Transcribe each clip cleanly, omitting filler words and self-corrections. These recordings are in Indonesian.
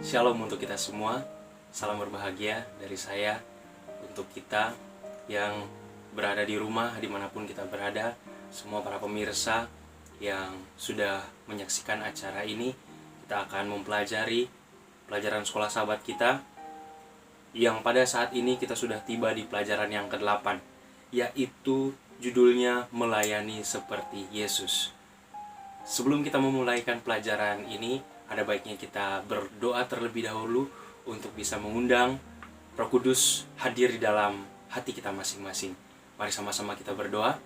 Shalom untuk kita semua. Salam berbahagia dari saya untuk kita yang berada di rumah dimanapun kita berada. Semua para pemirsa yang sudah menyaksikan acara ini, kita akan mempelajari pelajaran sekolah sahabat kita yang pada saat ini kita sudah tiba di pelajaran yang ke-8, yaitu judulnya Melayani Seperti Yesus. Sebelum kita memulaikan pelajaran ini, ada baiknya kita berdoa terlebih dahulu untuk bisa mengundang Roh Kudus hadir di dalam hati kita masing-masing. Mari sama-sama kita berdoa.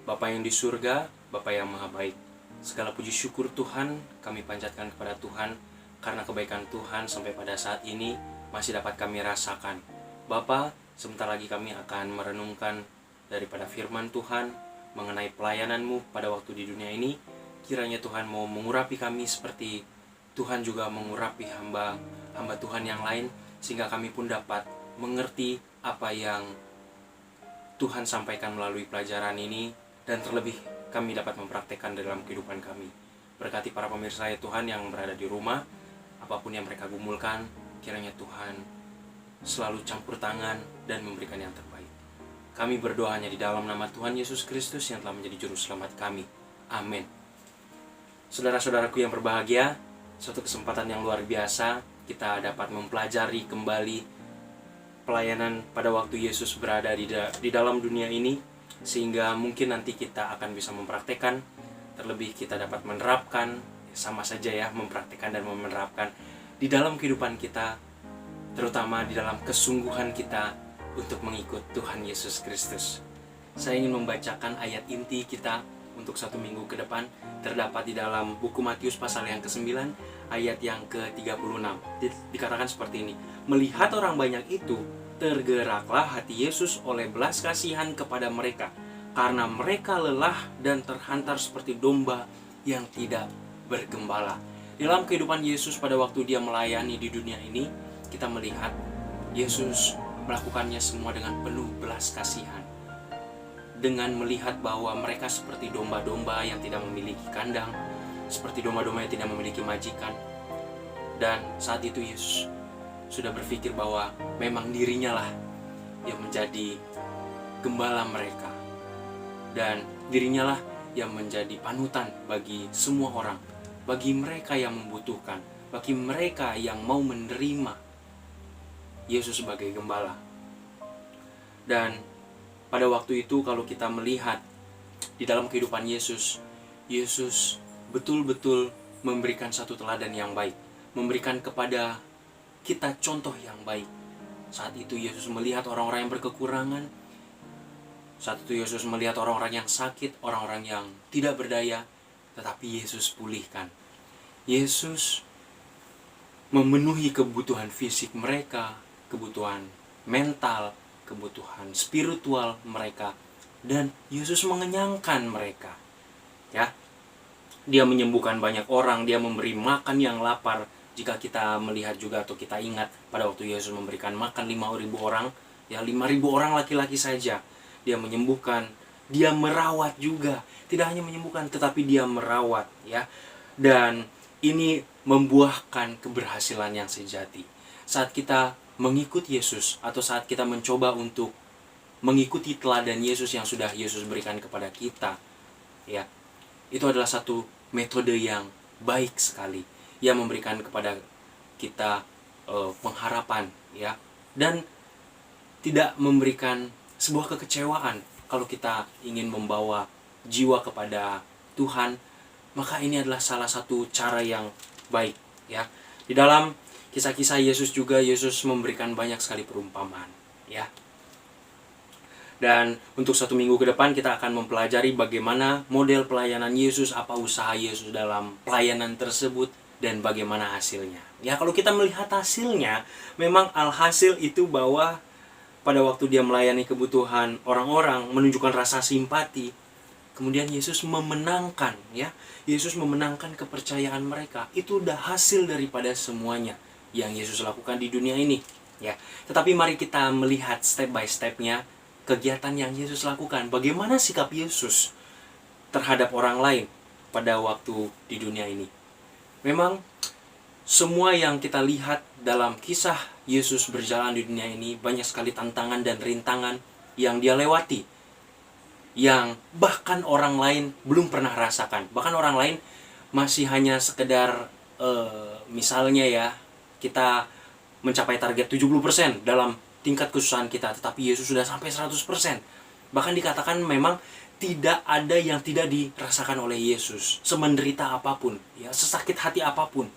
Bapa yang di surga, Bapa yang maha baik, segala puji syukur Tuhan kami panjatkan kepada Tuhan karena kebaikan Tuhan sampai pada saat ini masih dapat kami rasakan. Bapa, sebentar lagi kami akan merenungkan daripada firman Tuhan mengenai pelayanan-Mu pada waktu di dunia ini. Kiranya Tuhan mau mengurapi kami seperti Tuhan juga mengurapi hamba Tuhan yang lain, sehingga kami pun dapat mengerti apa yang Tuhan sampaikan melalui pelajaran ini, dan terlebih kami dapat mempraktekkan dalam kehidupan kami. Berkati para pemirsa ya Tuhan yang berada di rumah, apapun yang mereka gumulkan, kiranya Tuhan selalu campur tangan dan memberikan yang terbaik. Kami berdoa hanya di dalam nama Tuhan Yesus Kristus yang telah menjadi juru selamat kami. Amin. Saudara-saudaraku yang berbahagia, suatu kesempatan yang luar biasa kita dapat mempelajari kembali pelayanan pada waktu Yesus berada di dalam dunia ini, sehingga mungkin nanti kita akan bisa mempraktekkan, terlebih kita dapat menerapkan, sama saja ya, mempraktekkan dan menerapkan di dalam kehidupan kita, terutama di dalam kesungguhan kita untuk mengikut Tuhan Yesus Kristus. Saya ingin membacakan ayat inti kita untuk 1 minggu ke depan, terdapat di dalam buku Matius pasal yang ke-9 ayat yang ke-36. Dikatakan seperti ini: melihat orang banyak itu, tergeraklah hati Yesus oleh belas kasihan kepada mereka, karena mereka lelah dan terhantar seperti domba yang tidak bergembala. Dalam kehidupan Yesus pada waktu dia melayani di dunia ini, kita melihat Yesus melakukannya semua dengan penuh belas kasihan, dengan melihat bahwa mereka seperti domba-domba yang tidak memiliki kandang, seperti domba-domba yang tidak memiliki majikan. Dan saat itu Yesus sudah berpikir bahwa memang dirinya lah yang menjadi gembala mereka, dan dirinya lah yang menjadi panutan bagi semua orang, bagi mereka yang membutuhkan, bagi mereka yang mau menerima Yesus sebagai gembala. Dan pada waktu itu kalau kita melihat di dalam kehidupan Yesus, Yesus betul-betul memberikan satu teladan yang baik, memberikan kepada kita contoh yang baik. Saat itu Yesus melihat orang-orang yang berkekurangan, saat itu Yesus melihat orang-orang yang sakit, orang-orang yang tidak berdaya, tetapi Yesus pulihkan. Yesus memenuhi kebutuhan fisik mereka, kebutuhan mental, kebutuhan spiritual mereka, dan Yesus mengenyangkan mereka. Ya, dia menyembuhkan banyak orang, dia memberi makan yang lapar. Jika kita melihat juga atau kita ingat pada waktu Yesus memberikan makan 5.000 orang, ya 5.000 orang laki-laki saja, dia menyembuhkan, dia merawat juga. Tidak hanya menyembuhkan tetapi dia merawat, ya. Dan ini membuahkan keberhasilan yang sejati. Saat kita mengikut Yesus, atau saat kita mencoba untuk mengikuti teladan Yesus yang sudah Yesus berikan kepada kita, ya, itu adalah satu metode yang baik sekali, yang memberikan kepada kita pengharapan, ya, dan tidak memberikan sebuah kekecewaan. Kalau kita ingin membawa jiwa kepada Tuhan, maka ini adalah salah satu cara yang baik, ya. Di dalam kisah-kisah Yesus juga, Yesus memberikan banyak sekali perumpamaan, ya. Dan untuk 1 minggu ke depan kita akan mempelajari bagaimana model pelayanan Yesus, apa usaha Yesus dalam pelayanan tersebut, dan bagaimana hasilnya. Ya, kalau kita melihat hasilnya, memang alhasil itu bahwa pada waktu dia melayani kebutuhan orang-orang, menunjukkan rasa simpati, kemudian Yesus memenangkan, ya. Yesus memenangkan kepercayaan mereka. Itu udah hasil daripada semuanya yang Yesus lakukan di dunia ini, ya. Tetapi mari kita melihat step by stepnya kegiatan yang Yesus lakukan. Bagaimana sikap Yesus terhadap orang lain pada waktu di dunia ini. Memang semua yang kita lihat dalam kisah Yesus berjalan di dunia ini, banyak sekali tantangan dan rintangan yang dia lewati, yang bahkan orang lain belum pernah rasakan. Bahkan orang lain masih hanya sekedar misalnya ya, kita mencapai target 70% dalam tingkat kesusahan kita, tetapi Yesus sudah sampai 100%. Bahkan dikatakan memang tidak ada yang tidak dirasakan oleh Yesus, semenderita apapun, ya, sesakit hati apapun.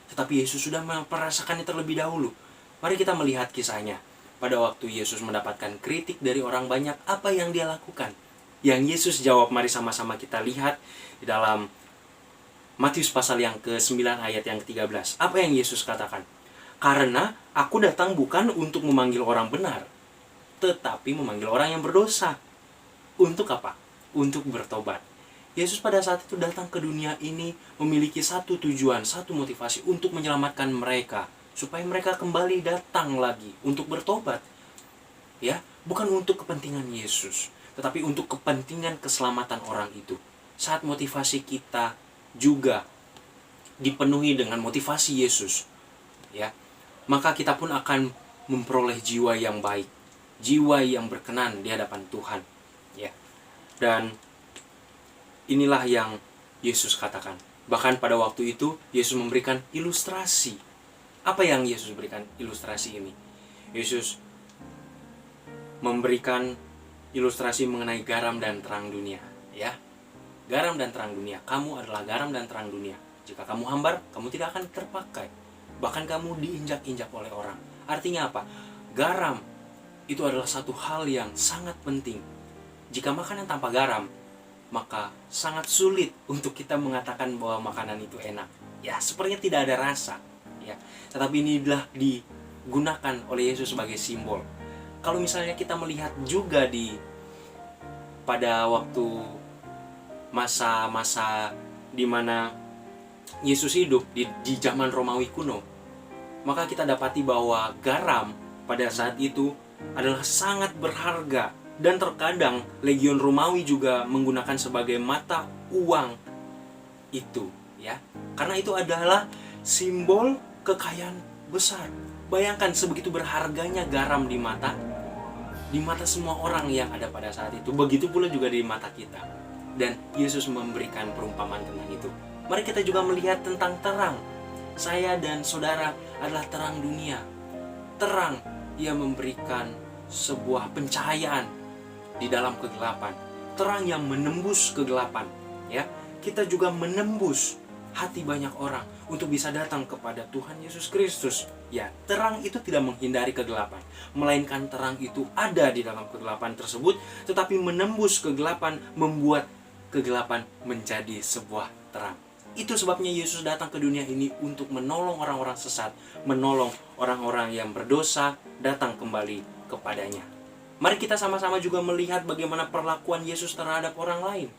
Tetapi Yesus sudah merasakannya terlebih dahulu. Mari kita melihat kisahnya. Pada waktu Yesus mendapatkan kritik dari orang banyak, apa yang dia lakukan? Yang Yesus jawab, mari sama-sama kita lihat di dalam Matius pasal yang ke-9 ayat yang ke-13. Apa yang Yesus katakan? Karena aku datang bukan untuk memanggil orang benar, tetapi memanggil orang yang berdosa. Untuk apa? Untuk bertobat. Yesus pada saat itu datang ke dunia ini memiliki satu tujuan, satu motivasi, untuk menyelamatkan mereka, supaya mereka kembali datang lagi untuk bertobat. Ya, bukan untuk kepentingan Yesus, tetapi untuk kepentingan keselamatan orang itu. Saat motivasi kita juga dipenuhi dengan motivasi Yesus, ya, maka kita pun akan memperoleh jiwa yang baik, jiwa yang berkenan di hadapan Tuhan, ya. Dan inilah yang Yesus katakan. Bahkan pada waktu itu Yesus memberikan ilustrasi. Apa yang Yesus berikan ilustrasi ini? Yesus memberikan ilustrasi mengenai garam dan terang dunia, ya. Garam dan terang dunia. Kamu adalah garam dan terang dunia. Jika kamu hambar, kamu tidak akan terpakai. Bahkan kamu diinjak-injak oleh orang. Artinya apa? Garam itu adalah satu hal yang sangat penting. Jika makanan tanpa garam, maka sangat sulit untuk kita mengatakan bahwa makanan itu enak. Ya, sepertinya tidak ada rasa, ya. Tetapi inilah digunakan oleh Yesus sebagai simbol. Kalau misalnya kita melihat juga pada waktu masa-masa di mana Yesus hidup di zaman Romawi kuno, maka kita dapati bahwa garam pada saat itu adalah sangat berharga. Dan terkadang legion Romawi juga menggunakan sebagai mata uang itu, ya. Karena itu adalah simbol kekayaan besar. Bayangkan sebegitu berharganya garam di mata semua orang yang ada pada saat itu. Begitu pula juga di mata kita. Dan Yesus memberikan perumpamaan tentang itu. Mari kita juga melihat tentang terang. Saya dan saudara adalah terang dunia. Terang yang memberikan sebuah pencahayaan di dalam kegelapan, terang yang menembus kegelapan, ya. Kita juga menembus hati banyak orang untuk bisa datang kepada Tuhan Yesus Kristus. Ya, terang itu tidak menghindari kegelapan, melainkan terang itu ada di dalam kegelapan tersebut, tetapi menembus kegelapan, membuat kegelapan menjadi sebuah terang. Itu sebabnya Yesus datang ke dunia ini untuk menolong orang-orang sesat, menolong orang-orang yang berdosa datang kembali kepadanya. Mari kita sama-sama juga melihat bagaimana perlakuan Yesus terhadap orang lain.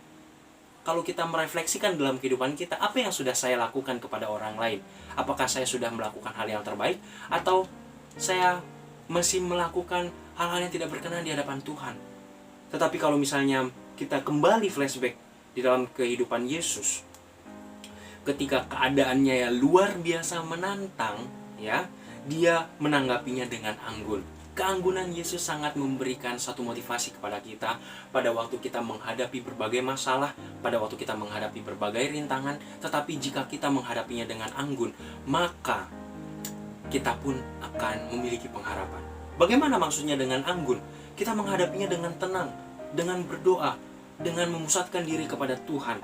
Kalau kita merefleksikan dalam kehidupan kita, apa yang sudah saya lakukan kepada orang lain? Apakah saya sudah melakukan hal yang terbaik? Atau saya masih melakukan hal-hal yang tidak berkenan di hadapan Tuhan? Tetapi kalau misalnya kita kembali flashback di dalam kehidupan Yesus, ketika keadaannya ya luar biasa menantang, ya, dia menanggapinya dengan anggun. Keanggunan Yesus sangat memberikan satu motivasi kepada kita pada waktu kita menghadapi berbagai masalah, pada waktu kita menghadapi berbagai rintangan. Tetapi jika kita menghadapinya dengan anggun, maka kita pun akan memiliki pengharapan. Bagaimana maksudnya dengan anggun? Kita menghadapinya dengan tenang, dengan berdoa, dengan memusatkan diri kepada Tuhan.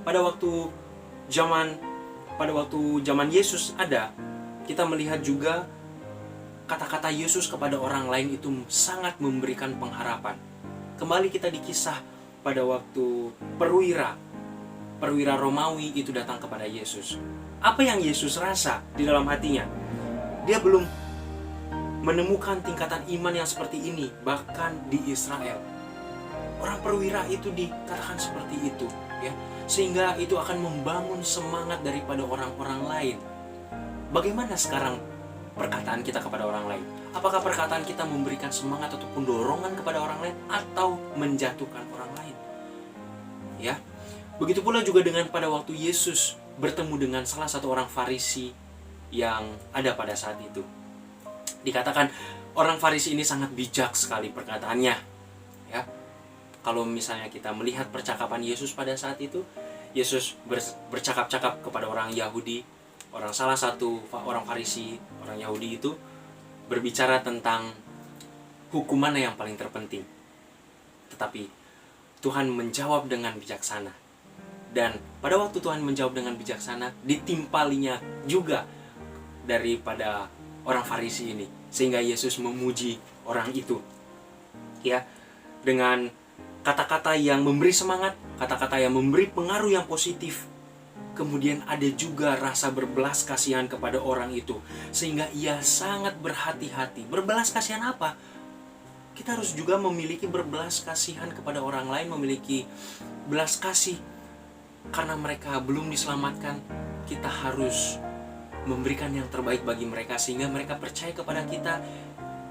Pada waktu zaman Yesus ada, kita melihat juga kata-kata Yesus kepada orang lain itu sangat memberikan pengharapan. Kembali kita dikisah pada waktu perwira Romawi itu datang kepada Yesus. Apa yang Yesus rasa di dalam hatinya? Dia belum menemukan tingkatan iman yang seperti ini bahkan di Israel. Orang perwira itu dikatakan seperti itu, ya, sehingga itu akan membangun semangat daripada orang-orang lain. Bagaimana sekarang perkataan kita kepada orang lain? Apakah perkataan kita memberikan semangat ataupun dorongan kepada orang lain atau menjatuhkan orang lain? Ya. Begitu pula juga dengan pada waktu Yesus bertemu dengan salah satu orang Farisi yang ada pada saat itu. Dikatakan orang Farisi ini sangat bijak sekali perkataannya, ya. Kalau misalnya kita melihat percakapan Yesus pada saat itu, Yesus bercakap-cakap kepada orang Yahudi, salah satu orang Farisi, orang Yahudi itu berbicara tentang hukuman yang paling terpenting. Tetapi Tuhan menjawab dengan bijaksana. Dan pada waktu Tuhan menjawab dengan bijaksana, ditimpalinya juga daripada orang Farisi ini, sehingga Yesus memuji orang itu, ya, dengan kata-kata yang memberi semangat, kata-kata yang memberi pengaruh yang positif. Kemudian ada juga rasa berbelas kasihan kepada orang itu, sehingga ia sangat berhati-hati. Berbelas kasihan apa? Kita harus juga memiliki berbelas kasihan kepada orang lain, memiliki belas kasih. Karena mereka belum diselamatkan, kita harus memberikan yang terbaik bagi mereka, sehingga mereka percaya kepada kita,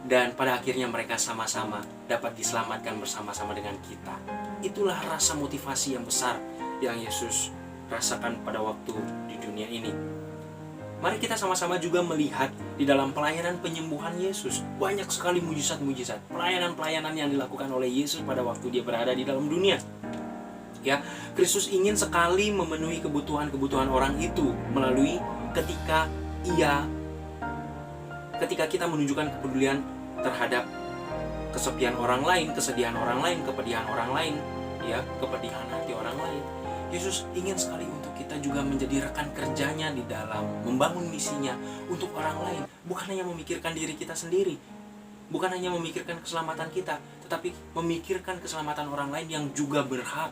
dan pada akhirnya mereka sama-sama dapat diselamatkan bersama-sama dengan kita. Itulah rasa motivasi yang besar yang Yesus rasakan pada waktu di dunia ini. Mari kita sama-sama juga melihat di dalam pelayanan penyembuhan Yesus. Banyak sekali mujizat-mujizat, pelayanan-pelayanan yang dilakukan oleh Yesus pada waktu dia berada di dalam dunia. Ya, Kristus ingin sekali memenuhi kebutuhan-kebutuhan orang itu melalui ketika kita menunjukkan kepedulian terhadap kesepian orang lain, kesedihan orang lain, kepedihan orang lain, ya, kepedihan hati orang lain. Yesus ingin sekali untuk kita juga menjadi rekan kerjanya di dalam membangun misinya untuk orang lain, bukan hanya memikirkan diri kita sendiri, bukan hanya memikirkan keselamatan kita, tetapi memikirkan keselamatan orang lain yang juga berhak,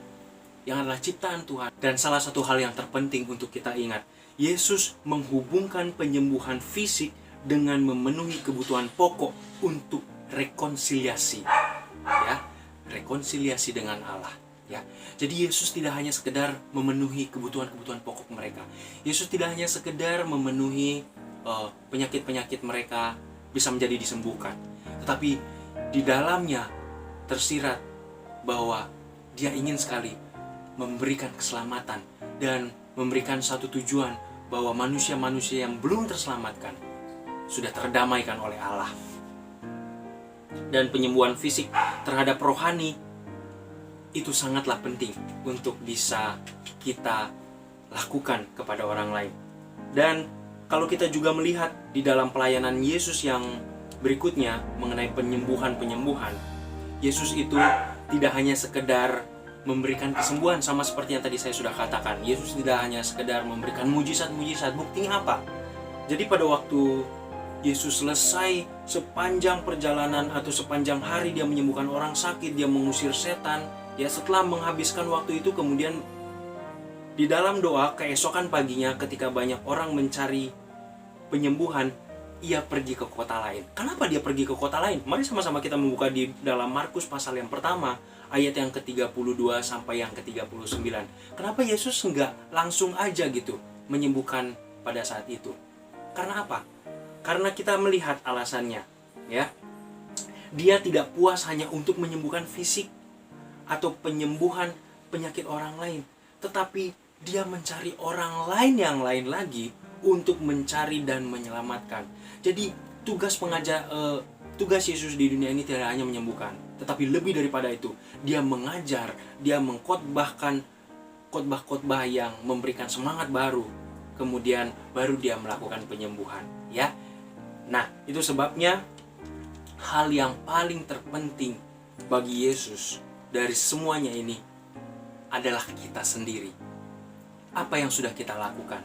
yang adalah ciptaan Tuhan. Dan salah satu hal yang terpenting untuk kita ingat, Yesus menghubungkan penyembuhan fisik dengan memenuhi kebutuhan pokok untuk rekonsiliasi, ya, rekonsiliasi dengan Allah, ya. Jadi Yesus tidak hanya sekedar memenuhi kebutuhan-kebutuhan pokok mereka. Yesus tidak hanya sekedar memenuhi penyakit-penyakit mereka bisa menjadi disembuhkan, tetapi di dalamnya tersirat bahwa Dia ingin sekali memberikan keselamatan dan memberikan satu tujuan bahwa manusia-manusia yang belum terselamatkan sudah terdamaikan oleh Allah. Dan penyembuhan fisik terhadap rohani itu sangatlah penting untuk bisa kita lakukan kepada orang lain. Dan kalau kita juga melihat di dalam pelayanan Yesus yang berikutnya mengenai penyembuhan, Yesus itu tidak hanya sekedar memberikan kesembuhan, sama seperti yang tadi saya sudah katakan. Yesus tidak hanya sekedar memberikan mujizat-mujizat. Buktinya apa? Jadi pada waktu Yesus selesai sepanjang perjalanan atau sepanjang hari dia menyembuhkan orang sakit, dia mengusir setan, ya, setelah menghabiskan waktu itu, kemudian di dalam doa keesokan paginya ketika banyak orang mencari penyembuhan, ia pergi ke kota lain. Kenapa dia pergi ke kota lain? Mari sama-sama kita membuka di dalam Markus pasal yang pertama, ayat yang ke-32 sampai yang ke-39. Kenapa Yesus enggak langsung aja gitu menyembuhkan pada saat itu? Karena apa? Karena kita melihat alasannya, ya. Dia tidak puas hanya untuk menyembuhkan fisik atau penyembuhan penyakit orang lain, tetapi dia mencari orang lain yang lain lagi untuk mencari dan menyelamatkan. Jadi tugas Yesus di dunia ini tidak hanya menyembuhkan, tetapi lebih daripada itu, dia mengajar, dia mengkhotbahkan khotbah-khotbah yang memberikan semangat baru. Kemudian baru dia melakukan penyembuhan, ya. Nah, itu sebabnya hal yang paling terpenting bagi Yesus dari semuanya ini adalah kita sendiri. Apa yang sudah kita lakukan?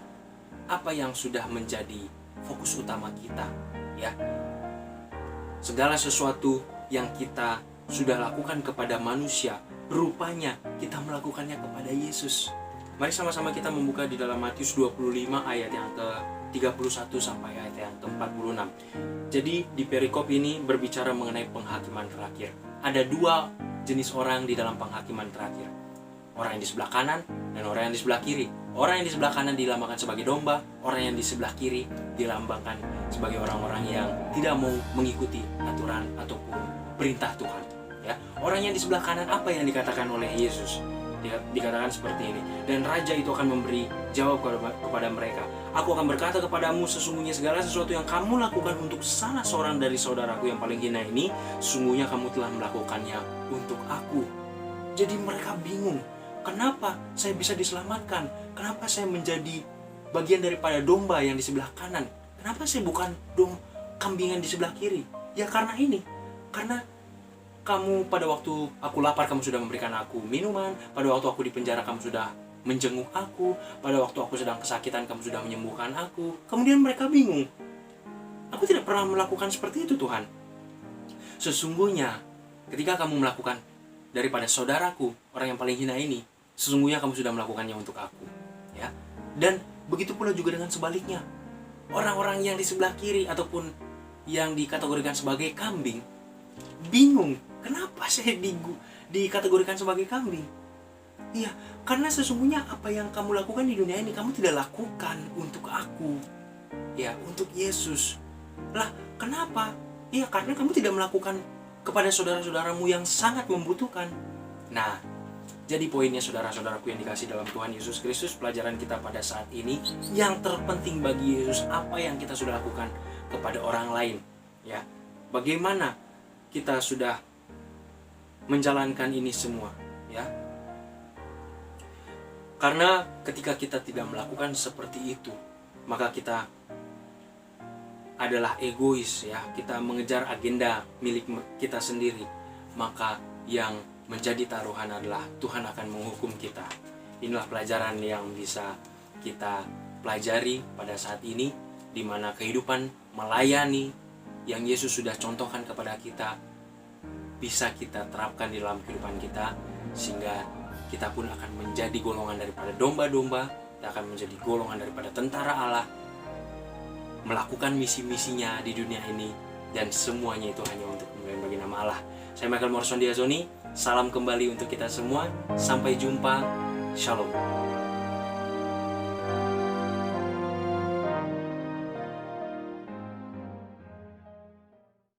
Apa yang sudah menjadi fokus utama kita, ya? Segala sesuatu yang kita sudah lakukan kepada manusia, rupanya kita melakukannya kepada Yesus. Mari sama-sama kita membuka di dalam Matius 25 ayat yang ke-31 sampai ayat yang ke-46. Jadi di perikop ini berbicara mengenai penghakiman terakhir. Ada dua jenis orang di dalam penghakiman terakhir. Orang yang di sebelah kanan dan orang yang di sebelah kiri. Orang yang di sebelah kanan dilambangkan sebagai domba, orang yang di sebelah kiri dilambangkan sebagai orang-orang yang tidak mau mengikuti aturan ataupun perintah Tuhan. Ya, orang yang di sebelah kanan, apa yang dikatakan oleh Yesus? Dikatakan seperti ini, dan raja itu akan memberi jawab kepada mereka, aku akan berkata kepadamu, sesungguhnya segala sesuatu yang kamu lakukan untuk salah seorang dari saudaraku yang paling hina ini, sesungguhnya kamu telah melakukannya untuk aku. Jadi mereka bingung, kenapa saya bisa diselamatkan, kenapa saya menjadi bagian daripada domba yang di sebelah kanan, kenapa saya bukan kambing yang di sebelah kiri? Ya karena ini, karena kamu pada waktu aku lapar kamu sudah memberikan aku minuman, pada waktu aku di penjara kamu sudah menjenguk aku, pada waktu aku sedang kesakitan kamu sudah menyembuhkan aku. Kemudian mereka bingung, aku tidak pernah melakukan seperti itu Tuhan. Sesungguhnya ketika kamu melakukan daripada saudaraku, orang yang paling hina ini, sesungguhnya kamu sudah melakukannya untuk aku, ya. Dan begitu pula juga dengan sebaliknya, orang-orang yang di sebelah kiri ataupun yang dikategorikan sebagai kambing bingung, kenapa saya dikategorikan sebagai kambing? Iya, karena sesungguhnya apa yang kamu lakukan di dunia ini kamu tidak lakukan untuk aku, ya, untuk Yesus. Lah, kenapa? Iya, karena kamu tidak melakukan kepada saudara-saudaramu yang sangat membutuhkan. Nah, jadi poinnya saudara-saudaraku yang dikasih dalam Tuhan Yesus Kristus, pelajaran kita pada saat ini yang terpenting bagi Yesus, apa yang kita sudah lakukan kepada orang lain, ya. Bagaimana kita sudah menjalankan ini semua, ya. Karena ketika kita tidak melakukan seperti itu, maka kita adalah egois, ya. Kita mengejar agenda milik kita sendiri, maka yang menjadi taruhan adalah Tuhan akan menghukum kita. Inilah pelajaran yang bisa kita pelajari pada saat ini, di mana kehidupan melayani yang Yesus sudah contohkan kepada kita bisa kita terapkan di dalam kehidupan kita, sehingga kita pun akan menjadi golongan daripada domba-domba, kita akan menjadi golongan daripada tentara Allah, melakukan misi-misinya di dunia ini, dan semuanya itu hanya untuk kemuliaan bagi nama Allah. Saya Michael Morrison Diazoni, salam kembali untuk kita semua, sampai jumpa, shalom.